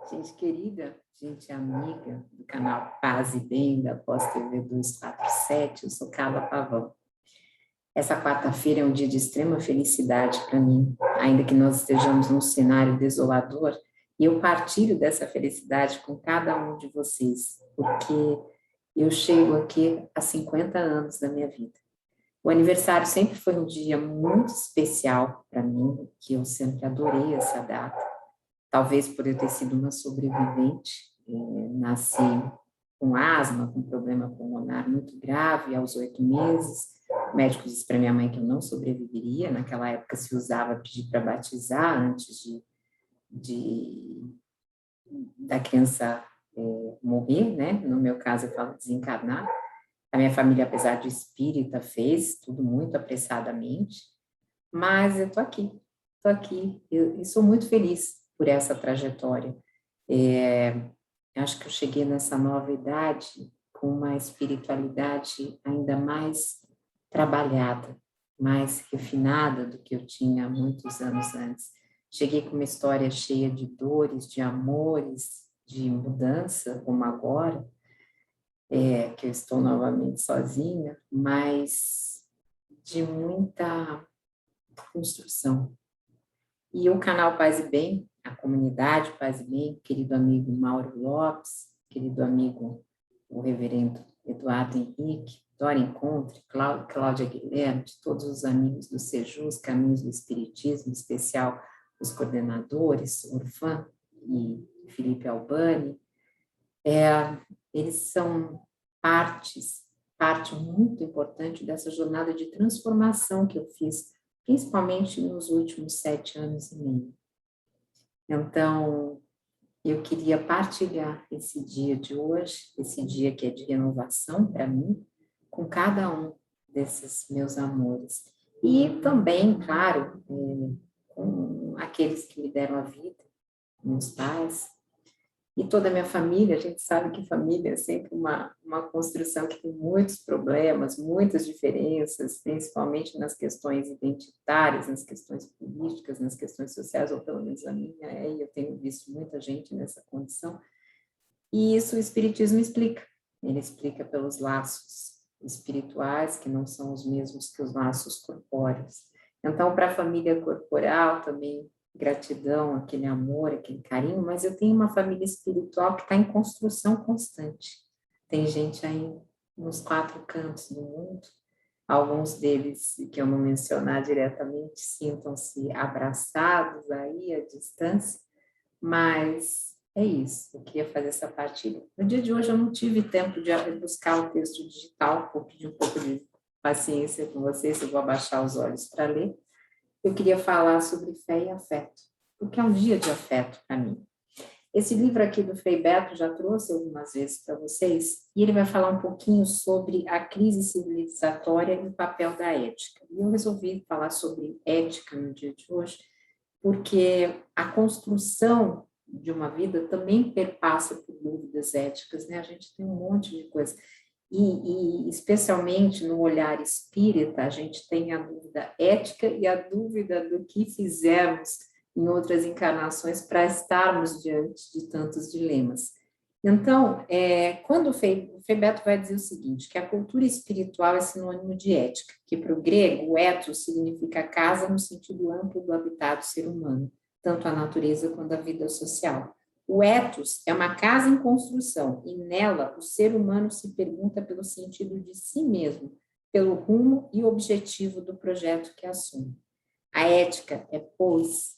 Gente querida, gente amiga do canal Paz e Bem da Pós TV 247, eu sou Carla Pavão. Essa quarta-feira é um dia de extrema felicidade para mim, ainda que nós estejamos num cenário desolador, e eu partilho dessa felicidade com cada um de vocês, porque eu chego aqui há 50 anos da minha vida. O aniversário sempre foi um dia muito especial para mim, que eu sempre adorei essa data. Talvez por eu ter sido uma sobrevivente, nasci com asma, com problema pulmonar muito grave, aos 8 meses. O médico disse para minha mãe que eu não sobreviveria. Naquela época se usava pedir para batizar antes da criança morrer, né? No meu caso, eu falo desencarnar. A minha família, apesar de espírita, fez tudo muito apressadamente, mas eu estou aqui, e sou muito feliz por essa trajetória. Acho que eu cheguei nessa nova idade com uma espiritualidade ainda mais trabalhada, mais refinada do que eu tinha muitos anos antes. Cheguei com uma história cheia de dores, de amores, de mudança, como agora, que eu estou novamente sozinha, mas de muita construção. E o canal Paz e Bem, a comunidade Paz e Bem, querido amigo Mauro Lopes, querido amigo o reverendo Eduardo Henrique, Dora Encontre, Cláudia Guilherme, de todos os amigos do Sejus, Caminhos do Espiritismo, em especial os coordenadores, Orfan e Felipe Albani, eles são parte muito importante dessa jornada de transformação que eu fiz, principalmente nos últimos 7 anos e meio. Então, eu queria partilhar esse dia de hoje, esse dia que é de renovação para mim, com cada um desses meus amores. E também, claro, com aqueles que me deram a vida, meus pais, e toda a minha família. A gente sabe que família é sempre uma construção que tem muitos problemas, muitas diferenças, principalmente nas questões identitárias, nas questões políticas, nas questões sociais, ou pelo menos a minha e eu tenho visto muita gente nessa condição. E isso o Espiritismo explica. Ele explica pelos laços espirituais, que não são os mesmos que os laços corpóreos. Então, para a família corporal também, gratidão, aquele amor, aquele carinho, mas eu tenho uma família espiritual que está em construção constante. Tem gente aí nos 4 cantos do mundo, alguns deles, que eu não mencionar diretamente, sintam-se abraçados aí à distância, mas é isso, eu queria fazer essa partilha. No dia de hoje eu não tive tempo de buscar o texto digital, vou pedir um pouco de paciência com vocês, eu vou abaixar os olhos para ler. Eu queria falar sobre fé e afeto, porque é um dia de afeto para mim. Esse livro aqui do Frei Beto já trouxe algumas vezes para vocês, e ele vai falar um pouquinho sobre a crise civilizatória e o papel da ética. E eu resolvi falar sobre ética no dia de hoje, porque a construção de uma vida também perpassa por dúvidas éticas, né? A gente tem um monte de coisa. E especialmente no olhar espírita, a gente tem a dúvida ética e a dúvida do que fizemos em outras encarnações para estarmos diante de tantos dilemas. Então, quando o Frei Beto vai dizer o seguinte, que a cultura espiritual é sinônimo de ética, que para o grego, o ethos significa casa no sentido amplo do habitado ser humano, tanto a natureza quanto a vida social. O ethos é uma casa em construção, e nela o ser humano se pergunta pelo sentido de si mesmo, pelo rumo e objetivo do projeto que assume. A ética é, pois,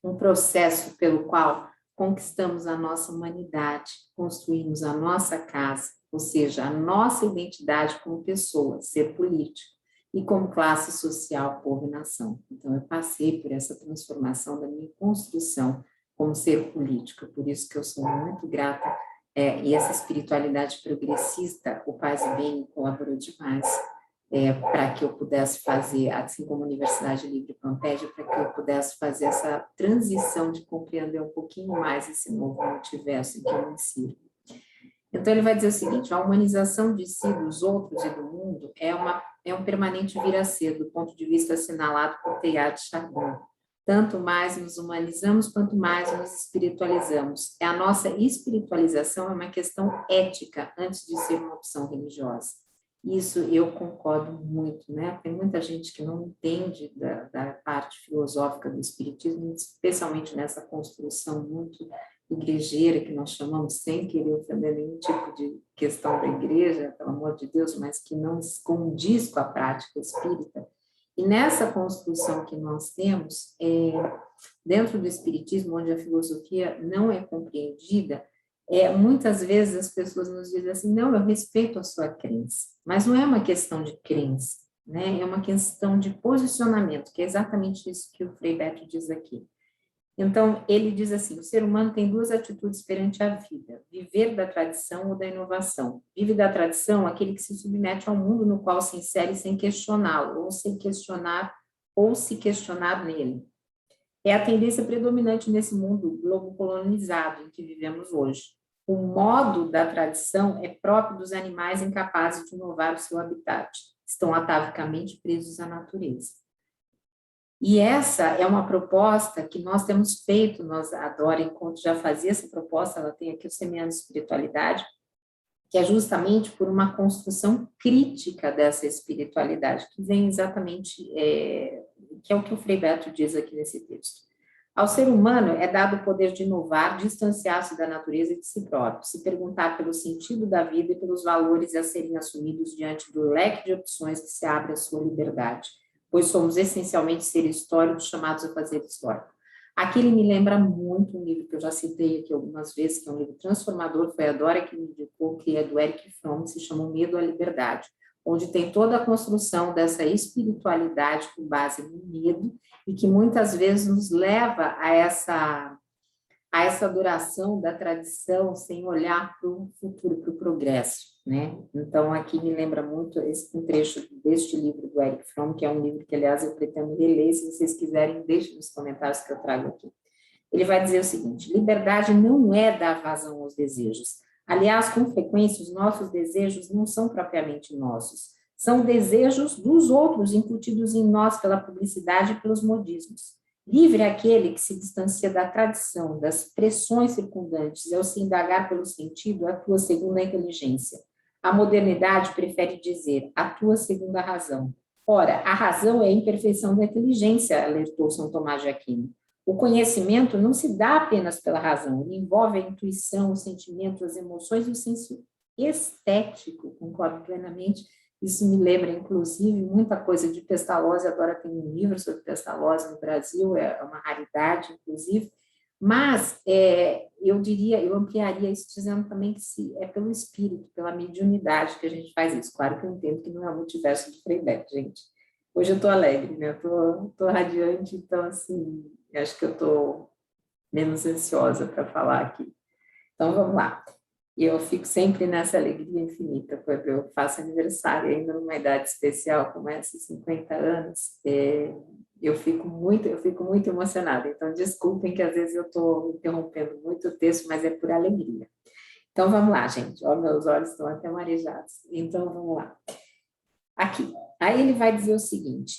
um processo pelo qual conquistamos a nossa humanidade, construímos a nossa casa, ou seja, a nossa identidade como pessoa, ser político, e como classe social, povo e nação. Então, eu passei por essa transformação da minha construção como ser político, por isso que eu sou muito grata, e essa espiritualidade progressista, o Paz e Bem colaborou demais, para que eu pudesse fazer, assim como a Universidade Livre Pampédia, para que eu pudesse fazer essa transição de compreender um pouquinho mais esse novo multiverso em que eu me insiro. Então, ele vai dizer o seguinte, a humanização de si, dos outros e do mundo é um permanente vir a ser, do ponto de vista assinalado por Teilhard de Chardin. tanto mais nos humanizamos, quanto mais nos espiritualizamos. A nossa espiritualização é uma questão ética, antes de ser uma opção religiosa. Isso eu concordo muito, né? Tem muita gente que não entende da parte filosófica do espiritismo, especialmente nessa construção muito igrejeira, que nós chamamos, sem querer ofender nenhum tipo de questão da igreja, pelo amor de Deus, mas que não condiz com a prática espírita. E nessa construção que nós temos, dentro do espiritismo, onde a filosofia não é compreendida, muitas vezes as pessoas nos dizem assim, não, eu respeito a sua crença, mas não é uma questão de crença, né? É uma questão de posicionamento, que é exatamente isso que o Frei Beto diz aqui. Então, ele diz assim, o ser humano tem duas atitudes perante a vida, viver da tradição ou da inovação. Vive da tradição aquele que se submete ao mundo no qual se insere sem questioná-lo, ou sem questionar, ou se questionar nele. É a tendência predominante nesse mundo globo colonizado em que vivemos hoje. O modo da tradição é próprio dos animais incapazes de inovar o seu habitat. Estão atavicamente presos à natureza. E essa é uma proposta que nós temos feito, nós, a Dora Encontro já fazia essa proposta, ela tem aqui o Semeando Espiritualidade, que é justamente por uma construção crítica dessa espiritualidade, que vem exatamente, que é o que o Frei Beto diz aqui nesse texto. Ao ser humano é dado o poder de inovar, distanciar-se da natureza e de si próprio, se perguntar pelo sentido da vida e pelos valores a serem assumidos diante do leque de opções que se abre à sua liberdade, pois somos essencialmente seres históricos chamados a fazer história. Aqui ele me lembra muito um livro que eu já citei aqui algumas vezes, que é um livro transformador, foi a Dora que me indicou, que é do Erich Fromm, que se chama O Medo à Liberdade, onde tem toda a construção dessa espiritualidade com base no medo, e que muitas vezes nos leva a essa adoração da tradição sem olhar para o futuro, para o progresso, né? Então, aqui me lembra muito um trecho deste livro do Erich Fromm, que é um livro que, aliás, eu pretendo reler, se vocês quiserem, deixem nos comentários que eu trago aqui. Ele vai dizer o seguinte, liberdade não é dar vazão aos desejos. Aliás, com frequência, os nossos desejos não são propriamente nossos, são desejos dos outros incutidos em nós pela publicidade e pelos modismos. Livre é aquele que se distancia da tradição, das pressões circundantes, e ao se indagar pelo sentido, atua segundo a inteligência. A modernidade prefere dizer, atua segundo a razão. Ora, a razão é a imperfeição da inteligência, alertou São Tomás de Aquino. O conhecimento não se dá apenas pela razão, ele envolve a intuição, os sentimentos, as emoções e o senso estético, concordo plenamente. Isso me lembra, inclusive, muita coisa de Pestalozzi. Agora tem um livro sobre Pestalozzi no Brasil, é uma raridade, inclusive. Mas eu ampliaria isso dizendo também que é pelo espírito, pela mediunidade que a gente faz isso. Claro que eu entendo que não é o multiverso de Frei Beto, gente. Hoje eu estou alegre, né? Eu estou radiante, então, assim, acho que eu estou menos ansiosa para falar aqui. Então, vamos lá. E eu fico sempre nessa alegria infinita, quando eu faço aniversário, ainda numa idade especial como essa, 50 anos, eu fico muito emocionada. Então, desculpem que às vezes eu estou interrompendo muito o texto, mas é por alegria. Então, vamos lá, gente. Ó, meus olhos estão até marejados. Então, vamos lá. Aqui. Aí ele vai dizer o seguinte,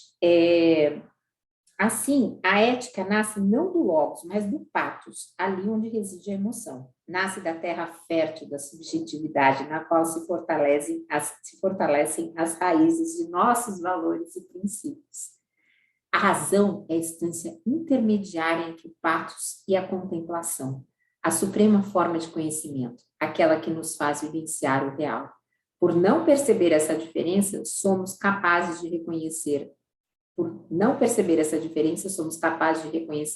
assim, a ética nasce não do logos, mas do pathos, ali onde reside a emoção. Nasce da terra fértil da subjetividade, na qual se fortalecem as raízes de nossos valores e princípios. A razão é a instância intermediária entre o pathos e a contemplação, a suprema forma de conhecimento, aquela que nos faz vivenciar o real. Por não perceber essa diferença, somos capazes de reconhecer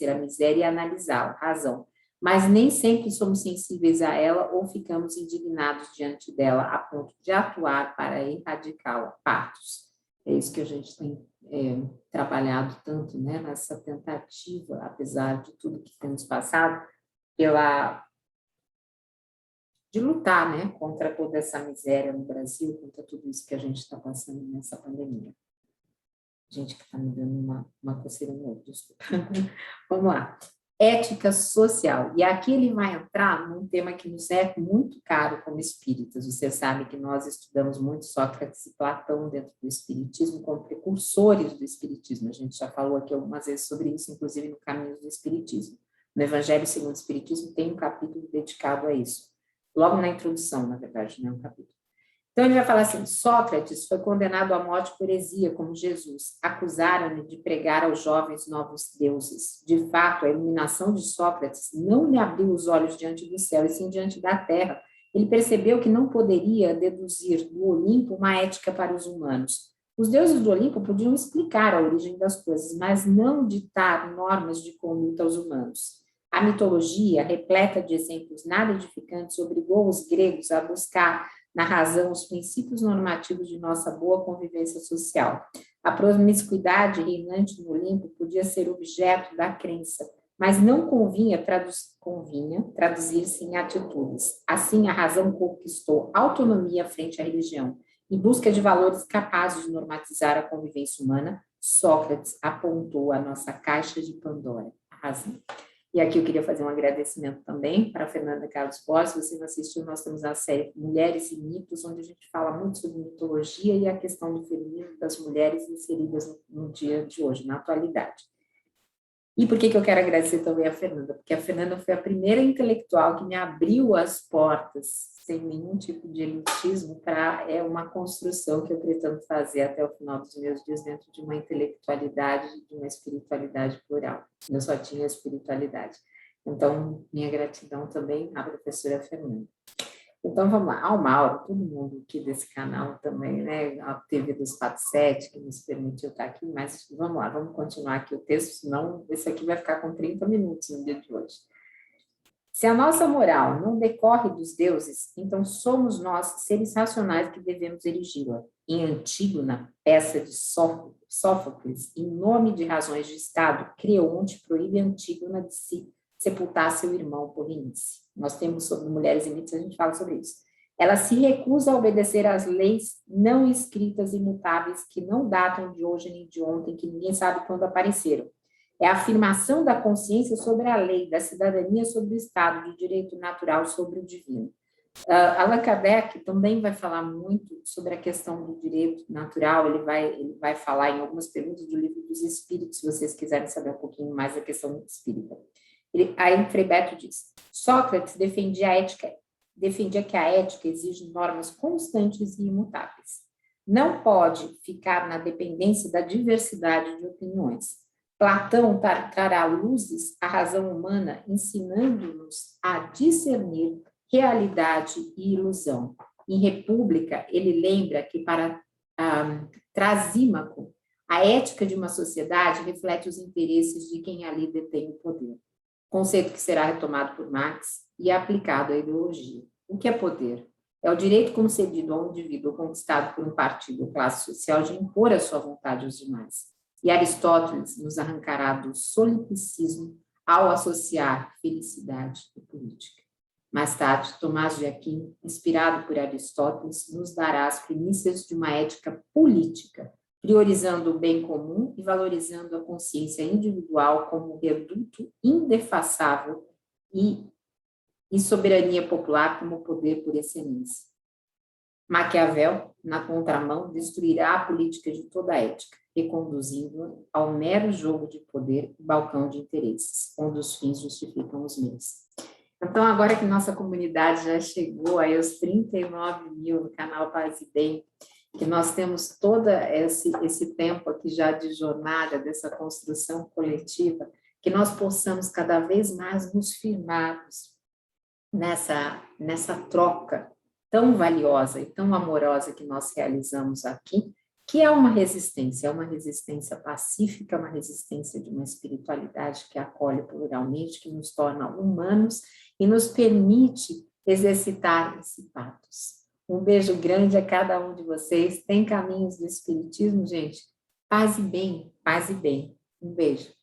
a miséria e analisá-la, razão. Mas nem sempre somos sensíveis a ela ou ficamos indignados diante dela a ponto de atuar para erradicá-la, pathos. É isso que a gente tem trabalhado tanto, né, nessa tentativa, apesar de tudo que temos passado, de lutar, né, contra toda essa miséria no Brasil, contra tudo isso que a gente está passando nessa pandemia. Gente que está me dando uma coceira no olho, desculpa. Vamos lá. ética social. E aqui ele vai entrar num tema que nos é muito caro como espíritas. Você sabe que nós estudamos muito Sócrates e Platão dentro do espiritismo como precursores do espiritismo. A gente já falou aqui algumas vezes sobre isso, inclusive no Caminhos do Espiritismo. No Evangelho segundo o Espiritismo tem um capítulo dedicado a isso. Logo na introdução, na verdade, né, um capítulo. Então, ele vai falar assim, Sócrates foi condenado à morte por heresia, como Jesus. Acusaram-no de pregar aos jovens novos deuses. De fato, a iluminação de Sócrates não lhe abriu os olhos diante do céu, e sim diante da terra. Ele percebeu que não poderia deduzir do Olimpo uma ética para os humanos. Os deuses do Olimpo podiam explicar a origem das coisas, mas não ditar normas de conduta aos humanos. A mitologia, repleta de exemplos nada edificantes, obrigou os gregos a buscar na razão os princípios normativos de nossa boa convivência social. A promiscuidade reinante no Olimpo podia ser objeto da crença, mas não convinha traduzir-se em atitudes. Assim, a razão conquistou autonomia frente à religião. Em busca de valores capazes de normatizar a convivência humana, Sócrates apontou a nossa caixa de Pandora, a razão. E aqui eu queria fazer um agradecimento também para a Fernanda Carlos Borges. Se você não assistiu, nós temos a série Mulheres e Mitos, onde a gente fala muito sobre mitologia e a questão do feminino das mulheres inseridas no dia de hoje, na atualidade. E por que eu quero agradecer também a Fernanda? Porque a Fernanda foi a primeira intelectual que me abriu as portas, sem nenhum tipo de elitismo, para uma construção que eu pretendo fazer até o final dos meus dias dentro de uma intelectualidade, de uma espiritualidade plural. Eu só tinha espiritualidade. Então, minha gratidão também à professora Fernanda. Então, vamos lá. Ao Mauro, todo mundo aqui desse canal também, né? A TV dos 47, que nos permitiu estar aqui, mas vamos lá, vamos continuar aqui o texto, senão esse aqui vai ficar com 30 minutos no dia de hoje. Se a nossa moral não decorre dos deuses, então somos nós, seres racionais, que devemos erigi-la. Em Antígona, peça de Sófocles, em nome de razões de Estado, Creonte proíbe Antígona de se sepultar seu irmão Polinice. Nós temos sobre Mulheres e Mitos, a gente fala sobre isso. Ela se recusa a obedecer às leis não escritas e imutáveis que não datam de hoje nem de ontem, que ninguém sabe quando apareceram. É a afirmação da consciência sobre a lei, da cidadania sobre o Estado, do direito natural sobre o divino. Allan Kardec também vai falar muito sobre a questão do direito natural, ele vai falar em algumas perguntas do Livro dos Espíritos, se vocês quiserem saber um pouquinho mais da questão espírita. Aí Frei Beto diz, Sócrates defendia que a ética exige normas constantes e imutáveis. Não pode ficar na dependência da diversidade de opiniões. Platão trará luzes à razão humana, ensinando-nos a discernir realidade e ilusão. Em República, ele lembra que para Trasímaco, a ética de uma sociedade reflete os interesses de quem ali detém o poder. Conceito que será retomado por Marx e aplicado à ideologia. O que é poder? É o direito concedido a um indivíduo conquistado por um partido ou classe social de impor a sua vontade aos demais. E Aristóteles nos arrancará do solipsismo ao associar felicidade e política. Mais tarde, Tomás de Aquino, inspirado por Aristóteles, nos dará as primícias de uma ética política, priorizando o bem comum e valorizando a consciência individual como reduto indefassável e soberania popular como poder por excelência. Maquiavel, na contramão, destruirá a política de toda a ética, reconduzindo-a ao mero jogo de poder e balcão de interesses, onde os fins justificam os meios. Então, agora que nossa comunidade já chegou aí aos 39 mil no canal Paz e Bem, que nós temos todo esse tempo aqui já de jornada, dessa construção coletiva, que nós possamos cada vez mais nos firmarmos nessa troca tão valiosa e tão amorosa que nós realizamos aqui, que é uma resistência pacífica, uma resistência de uma espiritualidade que acolhe pluralmente, que nos torna humanos e nos permite exercitar esse patos. Um beijo grande a cada um de vocês. Tem caminhos do espiritismo, gente? Paz e bem, paz e bem. Um beijo.